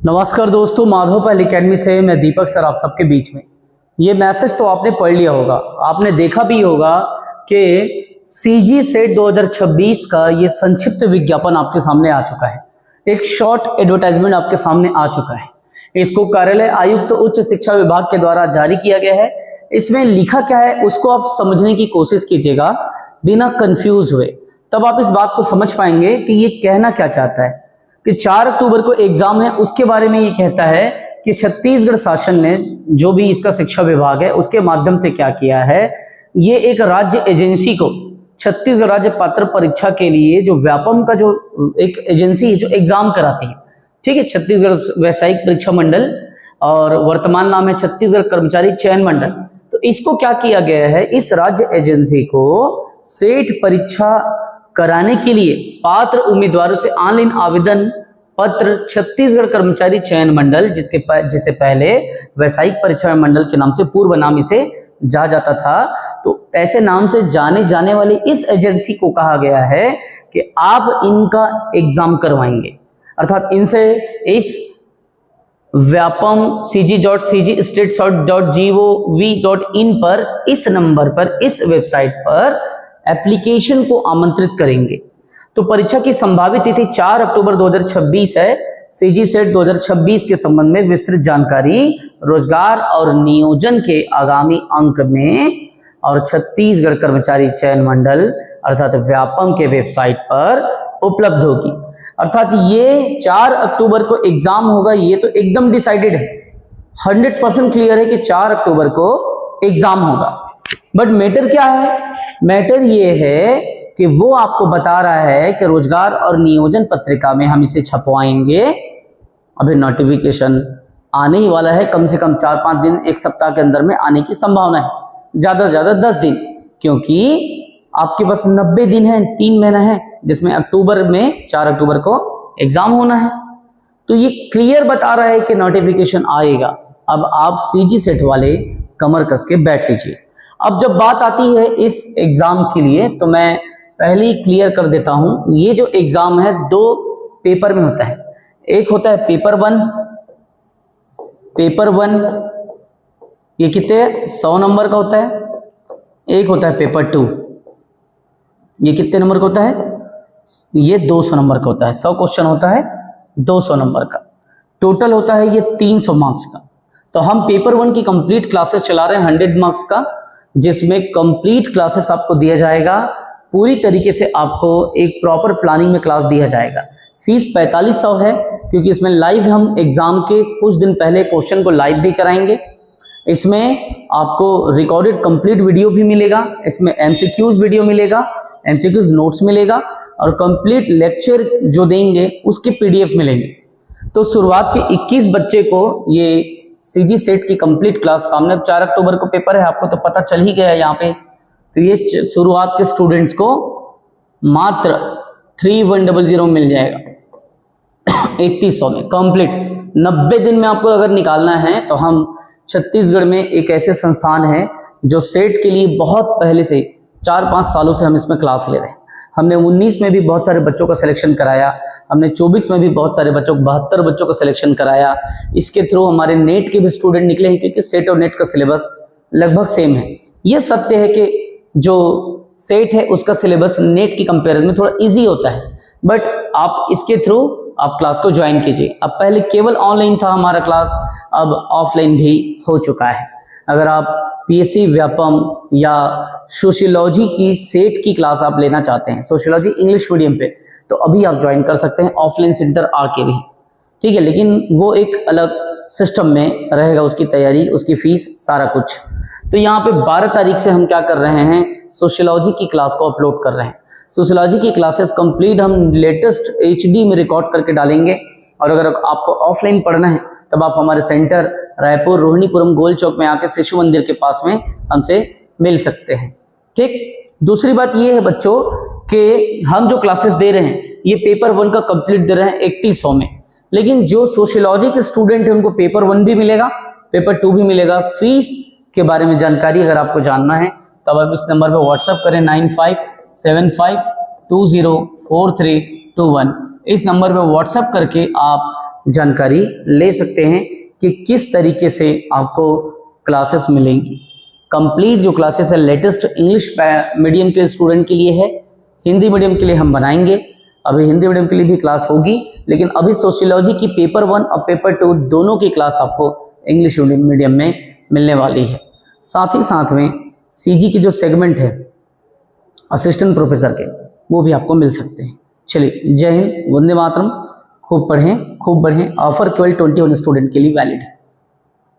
नमस्कार दोस्तों, माधव पहल अकेडमी से मैं दीपक सर आप सबके बीच में। ये मैसेज तो आपने पढ़ लिया होगा, आपने देखा भी होगा कि सीजी सेट 2026 का ये संक्षिप्त विज्ञापन आपके सामने आ चुका है। एक शॉर्ट एडवर्टाइजमेंट आपके सामने आ चुका है। इसको कार्यालय आयुक्त उच्च शिक्षा विभाग के द्वारा जारी किया गया है। इसमें लिखा क्या है उसको आप समझने की कोशिश कीजिएगा बिना कंफ्यूज हुए, तब आप इस बात को समझ पाएंगे कि ये कहना क्या चाहता है। कि 4 अक्टूबर को एग्जाम है, उसके बारे में ये कहता है कि छत्तीसगढ़ शासन ने, जो भी इसका शिक्षा विभाग है, उसके माध्यम से क्या किया है, ये एक राज्य एजेंसी को छत्तीसगढ़ राज्य पात्र परीक्षा के लिए जो व्यापम का जो एक एजेंसी है जो एग्जाम कराती है, ठीक है, छत्तीसगढ़ व्यावसायिक परीक्षा मंडल और वर्तमान नाम है छत्तीसगढ़ कर्मचारी चयन मंडल। तो इसको क्या किया गया है, इस राज्य एजेंसी को सेट परीक्षा कराने के लिए पात्र उम्मीदवारों से ऑनलाइन आवेदन पत्र छत्तीसगढ़ कर्मचारी चयन मंडल, जिसे पहले व्यावसायिक परीक्षा मंडल के नाम से पूर्व नाम इसे जाना जाता था, तो ऐसे नाम से जाने जाने वाली इस एजेंसी को कहा गया है कि आप इनका एग्जाम करवाएंगे। अर्थात इनसे इस व्यापम cg.cgstate.gov.in पर, इस नंबर पर, इस वेबसाइट पर एप्लीकेशन को आमंत्रित करेंगे। तो परीक्षा की संभावित तिथि 4 अक्टूबर 2026 है। सीजी सेट 2026 के संबंध में विस्तृत जानकारी रोजगार और नियोजन के आगामी अंक में और छत्तीसगढ़ कर्मचारी चयन मंडल अर्थात व्यापम के वेबसाइट पर उपलब्ध होगी। अर्थात ये 4 अक्टूबर को एग्जाम होगा, ये तो एकदम डिसाइडेड है, 100% क्लियर है कि 4 अक्टूबर को एग्जाम होगा। बट मैटर क्या है, मैटर ये है कि वो आपको बता रहा है कि रोजगार और नियोजन पत्रिका में हम इसे छपवाएंगे। अभी नोटिफिकेशन आने ही वाला है, कम से कम 4-5 दिन, एक सप्ताह के अंदर में आने की संभावना है, ज्यादा से ज्यादा 10 दिन, क्योंकि आपके पास 90 दिन है, 3 महीना है, जिसमें अक्टूबर में 4 अक्टूबर को एग्जाम होना है। तो ये क्लियर बता रहा है कि नोटिफिकेशन आएगा। अब आप सीजी सेट वाले कमर कस के बैठ लीजिए। अब जब बात आती है इस एग्जाम के लिए, तो मैं पहले ही क्लियर कर देता हूं, ये जो एग्जाम है 2 पेपर में होता है। एक होता है पेपर 1, ये कितने 100 नंबर का होता है। एक होता है पेपर 2, ये कितने नंबर का होता है, ये 200 नंबर का होता है। 100 क्वेश्चन होता है, 200 नंबर का टोटल होता है, ये 300 मार्क्स का। तो हम पेपर 1 की कंप्लीट क्लासेस चला रहे हैं 100 मार्क्स का, जिसमें कंप्लीट क्लासेस आपको दिया जाएगा, पूरी तरीके से आपको एक प्रॉपर प्लानिंग में क्लास दिया जाएगा। फीस 4500 है, क्योंकि इसमें लाइव हम एग्जाम के कुछ दिन पहले क्वेश्चन को लाइव भी कराएंगे। इसमें आपको रिकॉर्डेड कंप्लीट वीडियो भी मिलेगा, इसमें एमसीक्यूज वीडियो मिलेगा, एमसीक्यूज नोट्स मिलेगा और कंप्लीट लेक्चर जो देंगे उसके पीडीएफ मिलेंगे। तो शुरुआत के 21 बच्चे को ये सीजी सेट की कंप्लीट क्लास, सामने 4 अक्टूबर को पेपर है, आपको तो पता चल ही गया है यहाँ पे। तो ये शुरुआत के स्टूडेंट्स को मात्र 3100 मिल जाएगा 3100 में कंप्लीट। 90 दिन में आपको अगर निकालना है तो हम छत्तीसगढ़ में एक ऐसे संस्थान है जो सेट के लिए बहुत पहले से 4-5 सालों से हम इसमें क्लास ले रहे हैं। हमने 19 में भी बहुत सारे बच्चों का सिलेक्शन कराया, हमने 24 में भी बहुत सारे बच्चों, 72 बच्चों का सिलेक्शन कराया। इसके थ्रू हमारे नेट के भी स्टूडेंट निकले हैं, क्योंकि सेट और नेट का सिलेबस लगभग सेम है। ये सत्य है कि जो सेट है उसका सिलेबस नेट की कंपेरिजन में थोड़ा इजी होता है, बट आप इसके थ्रू आप क्लास को ज्वाइन कीजिए। अब पहले केवल ऑनलाइन था हमारा क्लास, अब ऑफलाइन भी हो चुका है। अगर आप पीएससी व्यापम या सोशियोलॉजी की सेट की क्लास आप लेना चाहते हैं, सोशियोलॉजी इंग्लिश मीडियम पे, तो अभी आप ज्वाइन कर सकते हैं ऑफलाइन सेंटर आके भी, ठीक है, लेकिन वो एक अलग सिस्टम में रहेगा, उसकी तैयारी, उसकी फीस, सारा कुछ। तो यहाँ पे 12 तारीख से हम क्या कर रहे हैं, सोशियोलॉजी की क्लास को अपलोड कर रहे हैं। सोशियोलॉजी की क्लासेस कंप्लीट हम लेटेस्ट HD में रिकॉर्ड करके डालेंगे। और अगर आपको ऑफलाइन पढ़ना है तब आप हमारे सेंटर रायपुर रोहिणीपुरम गोल चौक में आके शिशु मंदिर के पास में हमसे मिल सकते हैं, ठीक। दूसरी बात ये है बच्चों कि हम जो क्लासेस दे रहे हैं ये पेपर 1 का कंप्लीट दे रहे हैं 3100 में, लेकिन जो सोशियोलॉजी के स्टूडेंट हैं उनको पेपर 1 भी मिलेगा, पेपर 2 भी मिलेगा। फीस के बारे में जानकारी अगर आपको जानना है तब आप इस नंबर पर व्हाट्सएप करें 9575204321। इस नंबर पर व्हाट्सएप करके आप जानकारी ले सकते हैं कि किस तरीके से आपको क्लासेस मिलेंगी। कंप्लीट जो क्लासेस है लेटेस्ट इंग्लिश मीडियम के स्टूडेंट के लिए है, हिंदी मीडियम के लिए हम बनाएंगे। अभी हिंदी मीडियम के लिए भी क्लास होगी, लेकिन अभी सोशियोलॉजी की पेपर 1 और पेपर 2 दोनों की क्लास आपको इंग्लिश मीडियम में मिलने वाली है। साथ ही साथ में सीजी की जो सेगमेंट है असिस्टेंट प्रोफेसर के, वो भी आपको मिल सकते हैं। चलिए, जय हिंद, वंदे मातरम। खूब पढ़ें, खूब बढ़ें। ऑफर केवल 21 स्टूडेंट के लिए वैलिड है।